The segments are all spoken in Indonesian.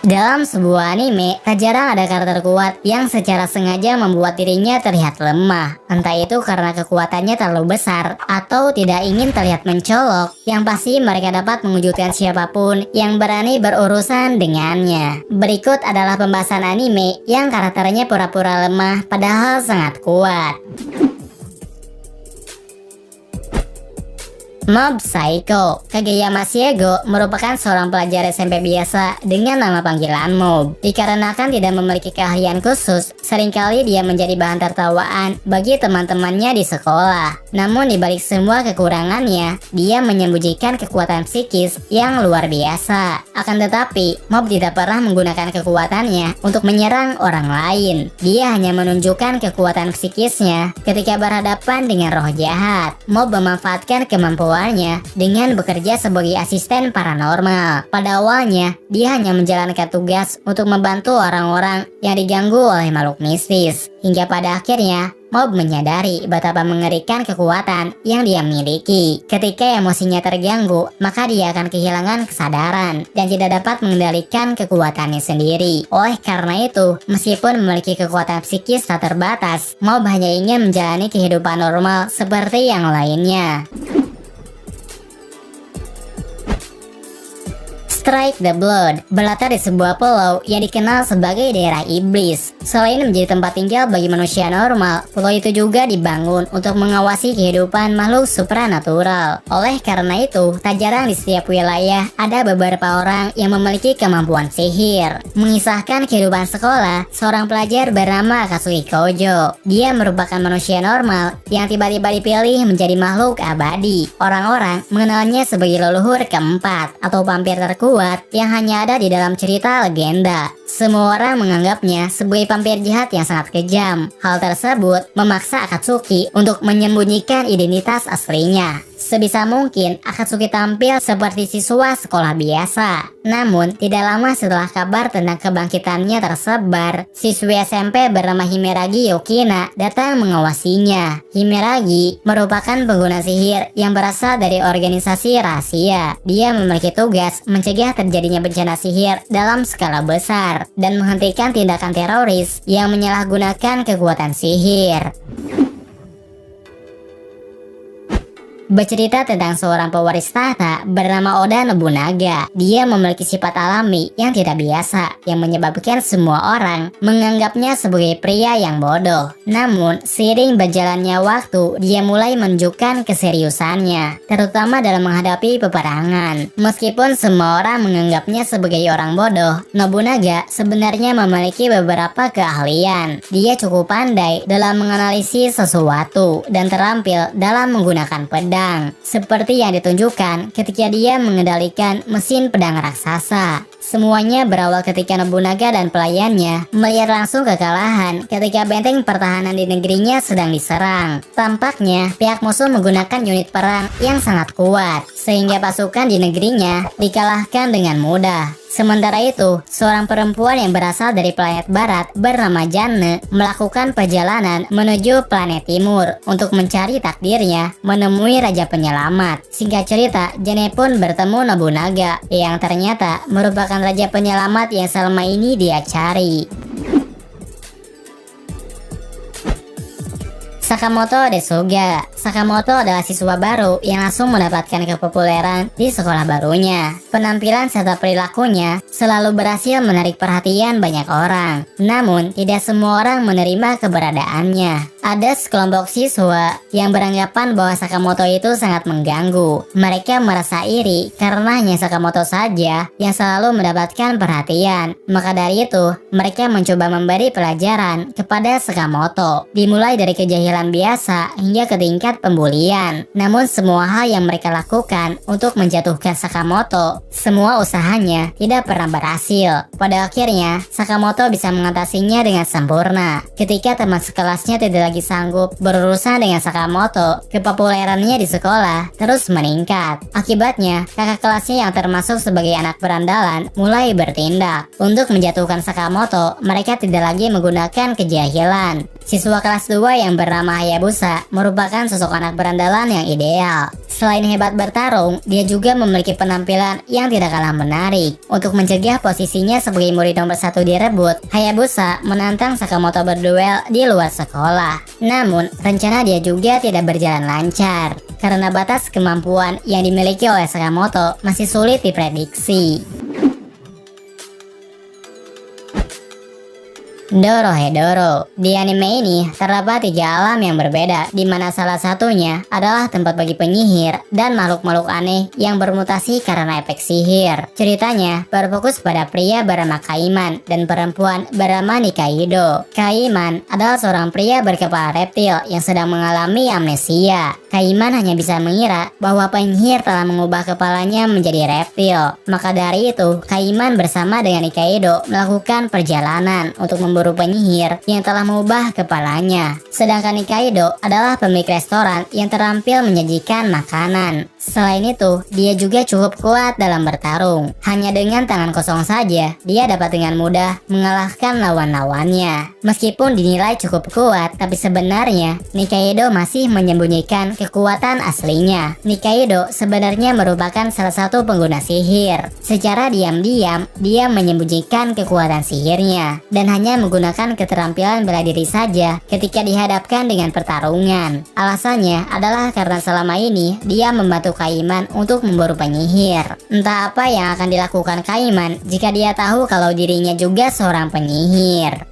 Dalam sebuah anime, tak jarang ada karakter kuat yang secara sengaja membuat dirinya terlihat lemah. Entah itu karena kekuatannya terlalu besar atau tidak ingin terlihat mencolok. Yang pasti mereka dapat mengejutkan siapapun yang berani berurusan dengannya. Berikut adalah pembahasan anime yang karakternya pura-pura lemah padahal sangat kuat. Mob Psycho. Kageyama Shiego merupakan seorang pelajar SMP biasa dengan nama panggilan Mob. Dikarenakan tidak memiliki keahlian khusus, seringkali dia menjadi bahan tertawaan bagi teman-temannya di sekolah. Namun dibalik semua kekurangannya, dia menyembunyikan kekuatan psikis yang luar biasa. Akan tetapi, Mob tidak pernah menggunakan kekuatannya untuk menyerang orang lain. Dia hanya menunjukkan kekuatan psikisnya ketika berhadapan dengan roh jahat. Mob memanfaatkan kemampuan dengan bekerja sebagai asisten paranormal. Pada awalnya, dia hanya menjalankan tugas untuk membantu orang-orang yang diganggu oleh makhluk mistis. Hingga pada akhirnya, Mob menyadari betapa mengerikan kekuatan yang dia miliki. Ketika emosinya terganggu, maka dia akan kehilangan kesadaran dan tidak dapat mengendalikan kekuatannya sendiri. Oleh karena itu, meskipun memiliki kekuatan psikis tak terbatas, Mob hanya ingin menjalani kehidupan normal seperti yang lainnya. Strike the Blood berlatar di sebuah pulau yang dikenal sebagai daerah iblis. Selain menjadi tempat tinggal bagi manusia normal, pulau itu juga dibangun untuk mengawasi kehidupan makhluk supranatural. Oleh karena itu, tak jarang di setiap wilayah ada beberapa orang yang memiliki kemampuan sihir. Mengisahkan kehidupan sekolah, seorang pelajar bernama Akatsuki Kojo. Dia merupakan manusia normal yang tiba-tiba dipilih menjadi makhluk abadi. Orang-orang mengenalnya sebagai leluhur keempat atau vampir terkuat yang hanya ada di dalam cerita legenda. Semua orang menganggapnya sebagai vampir jahat yang sangat kejam. Hal tersebut memaksa Akatsuki untuk menyembunyikan identitas aslinya. Sebisa mungkin Akatsuki tampil seperti siswa sekolah biasa. Namun tidak lama setelah kabar tentang kebangkitannya tersebar, siswi SMP bernama Himeragi Yukina datang mengawasinya. Himeragi merupakan pengguna sihir yang berasal dari organisasi rahasia. Dia memiliki tugas mencegah terjadinya bencana sihir dalam skala besar dan menghentikan tindakan teroris yang menyalahgunakan kekuatan sihir. Bercerita tentang seorang pewaris tahta bernama Oda Nobunaga. Dia memiliki sifat alami yang tidak biasa, yang menyebabkan semua orang menganggapnya sebagai pria yang bodoh. Namun, seiring berjalannya waktu, dia mulai menunjukkan keseriusannya, terutama dalam menghadapi peperangan. Meskipun semua orang menganggapnya sebagai orang bodoh, Nobunaga sebenarnya memiliki beberapa keahlian. Dia cukup pandai dalam menganalisis sesuatu dan terampil dalam menggunakan pedang. Seperti yang ditunjukkan ketika dia mengendalikan mesin pedang raksasa. Semuanya berawal ketika Nobunaga dan pelayannya melihat langsung kekalahan ketika benteng pertahanan di negerinya sedang diserang. Tampaknya pihak musuh menggunakan unit perang yang sangat kuat, sehingga pasukan di negerinya dikalahkan dengan mudah. Sementara itu, seorang perempuan yang berasal dari planet barat bernama Janne melakukan perjalanan menuju planet timur untuk mencari takdirnya menemui Raja Penyelamat. Singkat cerita, Janne pun bertemu Nobunaga yang ternyata merupakan Raja Penyelamat yang selama ini dia cari. Sakamoto Desuga. Sakamoto adalah siswa baru yang langsung mendapatkan kepopuleran di sekolah barunya. Penampilan serta perilakunya selalu berhasil menarik perhatian banyak orang. Namun, tidak semua orang menerima keberadaannya. Ada sekelompok siswa yang beranggapan bahwa Sakamoto itu sangat mengganggu. Mereka merasa iri karena hanya Sakamoto saja yang selalu mendapatkan perhatian. Maka dari itu, mereka mencoba memberi pelajaran kepada Sakamoto. Dimulai dari kejahilan biasa hingga ke tingkat pembulian. Namun semua hal yang mereka lakukan untuk menjatuhkan Sakamoto, semua usahanya tidak pernah berhasil. Pada akhirnya, Sakamoto bisa mengatasinya dengan sempurna. Ketika teman sekelasnya tidak lagi sanggup berurusan dengan Sakamoto, kepopulerannya di sekolah terus meningkat. Akibatnya, kakak kelasnya yang termasuk sebagai anak berandalan mulai bertindak. Untuk menjatuhkan Sakamoto, mereka tidak lagi menggunakan kejahilan. Siswa kelas 2 yang bernama bernama Hayabusa merupakan sosok anak berandalan yang ideal. Selain hebat bertarung, dia juga memiliki penampilan yang tidak kalah menarik. Untuk mencegah posisinya sebagai murid nomor 1 direbut, Hayabusa menantang Sakamoto berduel di luar sekolah. Namun, rencana dia juga tidak berjalan lancar, karena batas kemampuan yang dimiliki oleh Sakamoto masih sulit diprediksi. Dorohedoro. Di anime ini terdapat 3 alam yang berbeda, di mana salah satunya adalah tempat bagi penyihir dan makhluk-makhluk aneh yang bermutasi karena efek sihir. Ceritanya berfokus pada pria bernama Kaiman dan perempuan bernama Nikaido. Kaiman adalah seorang pria berkepala reptil yang sedang mengalami amnesia. Kaiman hanya bisa mengira bahwa penyihir telah mengubah kepalanya menjadi reptil. Maka dari itu, Kaiman bersama dengan Nikaido melakukan perjalanan untuk memburu penyihir yang telah mengubah kepalanya. Sedangkan Nikaido adalah pemilik restoran yang terampil menyajikan makanan. Selain itu, dia juga cukup kuat dalam bertarung. Hanya dengan tangan kosong saja, dia dapat dengan mudah mengalahkan lawan-lawannya. Meskipun dinilai cukup kuat, tapi sebenarnya Nikaido masih menyembunyikan kekuatan aslinya. Nikaido sebenarnya merupakan salah satu pengguna sihir. Secara diam-diam, dia menyembunyikan kekuatan sihirnya dan hanya menggunakan keterampilan bela diri saja ketika dihadapkan dengan pertarungan. Alasannya adalah karena selama ini dia membantu Kaiman untuk memburu penyihir. Entah apa yang akan dilakukan Kaiman jika dia tahu kalau dirinya juga seorang penyihir.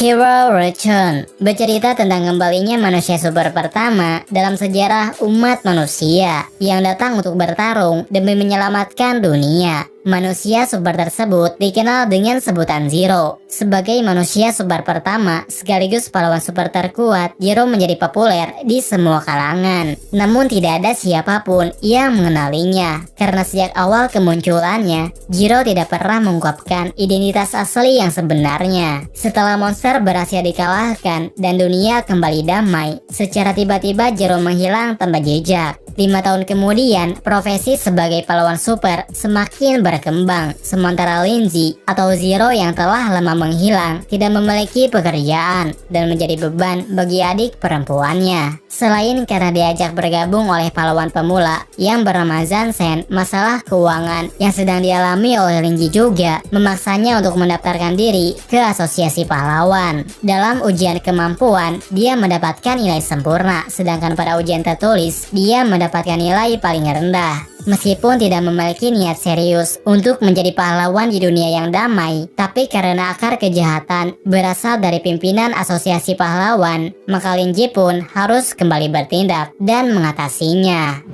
Hero Return bercerita tentang kembalinya manusia super pertama dalam sejarah umat manusia yang datang untuk bertarung demi menyelamatkan dunia. Manusia super tersebut dikenal dengan sebutan Zero. Sebagai manusia super pertama sekaligus pahlawan super terkuat, Zero menjadi populer di semua kalangan. Namun tidak ada siapapun yang mengenalinya, karena sejak awal kemunculannya, Zero tidak pernah mengungkapkan identitas asli yang sebenarnya. Setelah monster berhasil dikalahkan dan dunia kembali damai, secara tiba-tiba Zero menghilang tanpa jejak. 5 tahun kemudian, profesi sebagai pahlawan super semakin berkembang, sementara Linzy atau Zero yang telah lama menghilang tidak memiliki pekerjaan dan menjadi beban bagi adik perempuannya. Selain karena diajak bergabung oleh pahlawan pemula yang bernama Zansen, masalah keuangan yang sedang dialami oleh Linzy juga memaksanya untuk mendaftarkan diri ke asosiasi pahlawan. Dalam ujian kemampuan, dia mendapatkan nilai sempurna, sedangkan pada ujian tertulis, dia mendapatkan nilai paling rendah. Meskipun tidak memiliki niat serius untuk menjadi pahlawan di dunia yang damai, tapi karena akar kejahatan berasal dari pimpinan asosiasi pahlawan, maka Linzy pun harus kembali bertindak dan mengatasinya.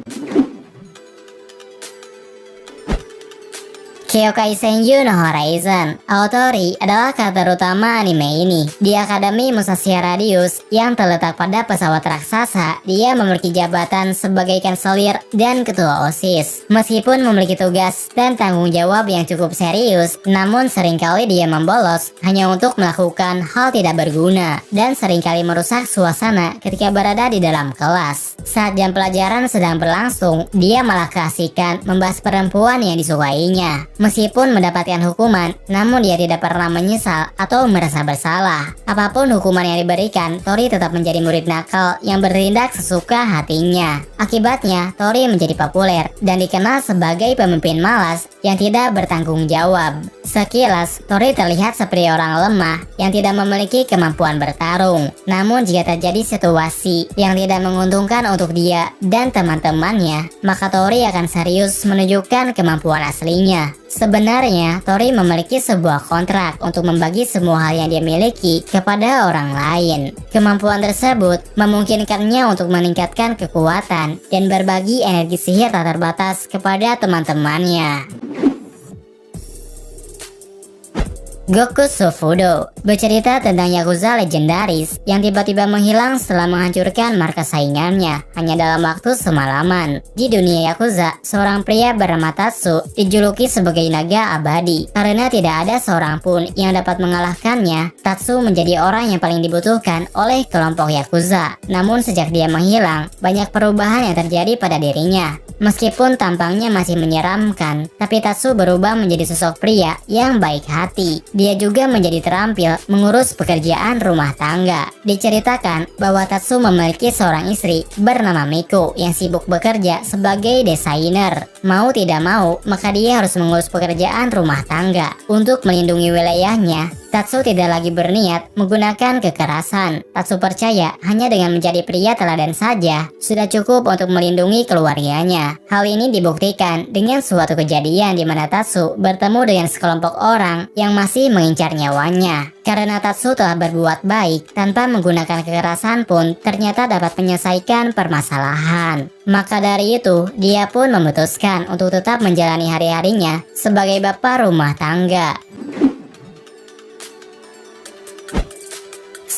Kyokai Senju no Horizon. Aotori adalah karakter utama anime ini. Di Akademi Musashi Radius yang terletak pada pesawat raksasa, dia memiliki jabatan sebagai kanselir dan ketua OSIS. Meskipun memiliki tugas dan tanggung jawab yang cukup serius, namun seringkali dia membolos hanya untuk melakukan hal tidak berguna dan seringkali merusak suasana ketika berada di dalam kelas. Saat jam pelajaran sedang berlangsung, dia malah keasikan membahas perempuan yang disukainya. Meskipun mendapatkan hukuman, namun dia tidak pernah menyesal atau merasa bersalah. Apapun hukuman yang diberikan, Tori tetap menjadi murid nakal yang bertindak sesuka hatinya. Akibatnya, Tori menjadi populer dan dikenal sebagai pemimpin malas yang tidak bertanggung jawab. Sekilas, Tori terlihat seperti orang lemah yang tidak memiliki kemampuan bertarung. Namun jika terjadi situasi yang tidak menguntungkan untuk dia dan teman-temannya, maka Tori akan serius menunjukkan kemampuan aslinya. Sebenarnya, Tori memiliki sebuah kontrak untuk membagi semua hal yang dia miliki kepada orang lain. Kemampuan tersebut memungkinkannya untuk meningkatkan kekuatan dan berbagi energi sihir tak terbatas kepada teman-temannya. Goku Sufudo bercerita tentang Yakuza legendaris yang tiba-tiba menghilang setelah menghancurkan markas saingannya hanya dalam waktu semalaman. Di dunia Yakuza, seorang pria bernama Tatsu dijuluki sebagai naga abadi. Karena tidak ada seorang pun yang dapat mengalahkannya, Tatsu menjadi orang yang paling dibutuhkan oleh kelompok Yakuza. Namun sejak dia menghilang, banyak perubahan yang terjadi pada dirinya. Meskipun tampangnya masih menyeramkan, tapi Tatsu berubah menjadi sosok pria yang baik hati. Dia juga menjadi terampil mengurus pekerjaan rumah tangga. Diceritakan bahwa Tatsu memiliki seorang istri bernama Miko yang sibuk bekerja sebagai desainer. Mau tidak mau, maka dia harus mengurus pekerjaan rumah tangga. Untuk melindungi wilayahnya, Tatsu tidak lagi berniat menggunakan kekerasan. Tatsu percaya hanya dengan menjadi pria teladan saja sudah cukup untuk melindungi keluarganya. Hal ini dibuktikan dengan suatu kejadian di mana Tatsu bertemu dengan sekelompok orang yang masih mengincar nyawanya. Karena Tatsu telah berbuat baik tanpa menggunakan kekerasan pun ternyata dapat menyelesaikan permasalahan. Maka dari itu, dia pun memutuskan untuk tetap menjalani hari-harinya sebagai bapak rumah tangga.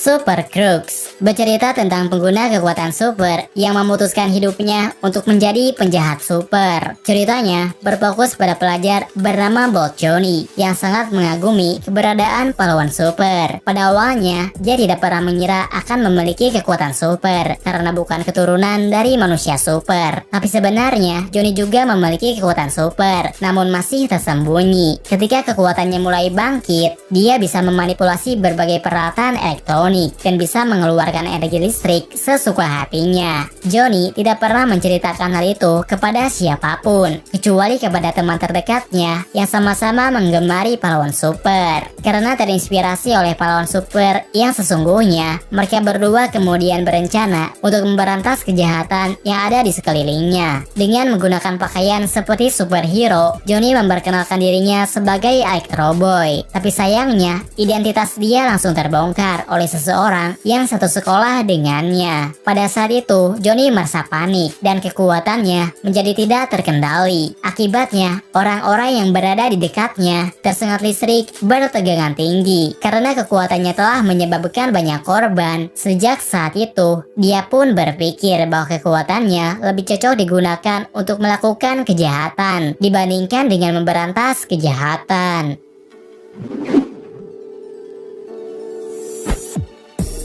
Super Crooks bercerita tentang pengguna kekuatan super yang memutuskan hidupnya untuk menjadi penjahat super. Ceritanya berfokus pada pelajar bernama Bolt Johnny yang sangat mengagumi keberadaan pahlawan super. Pada awalnya, dia tidak pernah mengira akan memiliki kekuatan super karena bukan keturunan dari manusia super. Tapi sebenarnya Johnny juga memiliki kekuatan super, namun masih tersembunyi. Ketika kekuatannya mulai bangkit, dia bisa memanipulasi berbagai peralatan elektronik dan bisa mengeluarkan energi listrik sesuka hatinya. Johnny tidak pernah menceritakan hal itu kepada siapapun, kecuali kepada teman terdekatnya yang sama-sama menggemari pahlawan super. Karena terinspirasi oleh pahlawan super yang sesungguhnya, mereka berdua kemudian berencana untuk memberantas kejahatan yang ada di sekelilingnya. Dengan menggunakan pakaian seperti superhero, Johnny memperkenalkan dirinya sebagai Electro Boy. Tapi sayangnya, identitas dia langsung terbongkar oleh seseorang yang satu sekolah dengannya. Pada saat itu, Johnny merasa panik dan kekuatannya menjadi tidak terkendali. Akibatnya, orang-orang yang berada di dekatnya tersengat listrik bertegangan tinggi. Karena kekuatannya telah menyebabkan banyak korban, sejak saat itu, dia pun berpikir bahwa kekuatannya lebih cocok digunakan untuk melakukan kejahatan dibandingkan dengan memberantas kejahatan.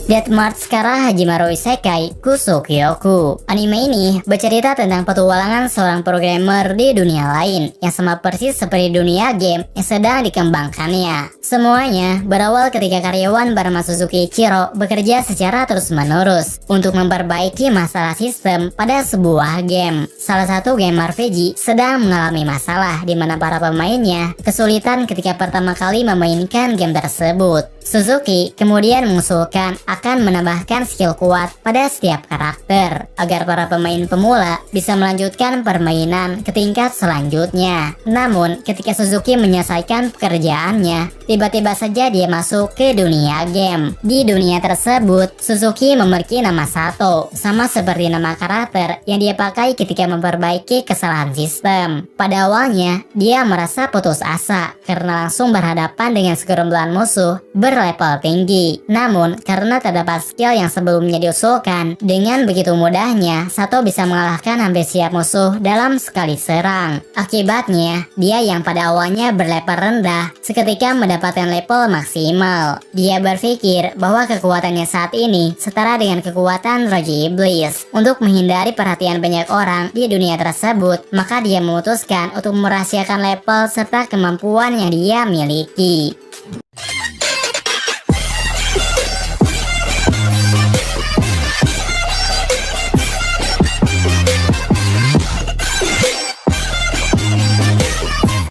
Death March Kara Hajimaru Isekai Kusukyoku. Anime ini bercerita tentang petualangan seorang programmer di dunia lain yang sama persis seperti dunia game yang sedang dikembangkannya. Semuanya berawal ketika karyawan bernama Suzuki Ichiro bekerja secara terus-menerus untuk memperbaiki masalah sistem pada sebuah game. Salah satu game RPG sedang mengalami masalah di mana para pemainnya kesulitan ketika pertama kali memainkan game tersebut. Suzuki kemudian mengusulkan akan menambahkan skill kuat pada setiap karakter agar para pemain pemula bisa melanjutkan permainan ke tingkat selanjutnya. Namun, ketika Suzuki menyelesaikan pekerjaannya, tiba-tiba saja dia masuk ke dunia game. Di dunia tersebut, Suzuki memiliki nama Sato, sama seperti nama karakter yang dia pakai ketika memperbaiki kesalahan sistem. Pada awalnya, dia merasa putus asa karena langsung berhadapan dengan segerombolan musuh berlevel tinggi. Namun, karena terdapat skill yang sebelumnya diusulkan, dengan begitu mudahnya Sato bisa mengalahkan hampir setiap musuh dalam sekali serang. Akibatnya, dia yang pada awalnya berlevel rendah seketika mendapatkan level maksimal. Dia berpikir bahwa kekuatannya saat ini setara dengan kekuatan Raja Iblis. Untuk menghindari perhatian banyak orang di dunia tersebut, maka dia memutuskan untuk merahasiakan level serta kemampuan yang dia miliki.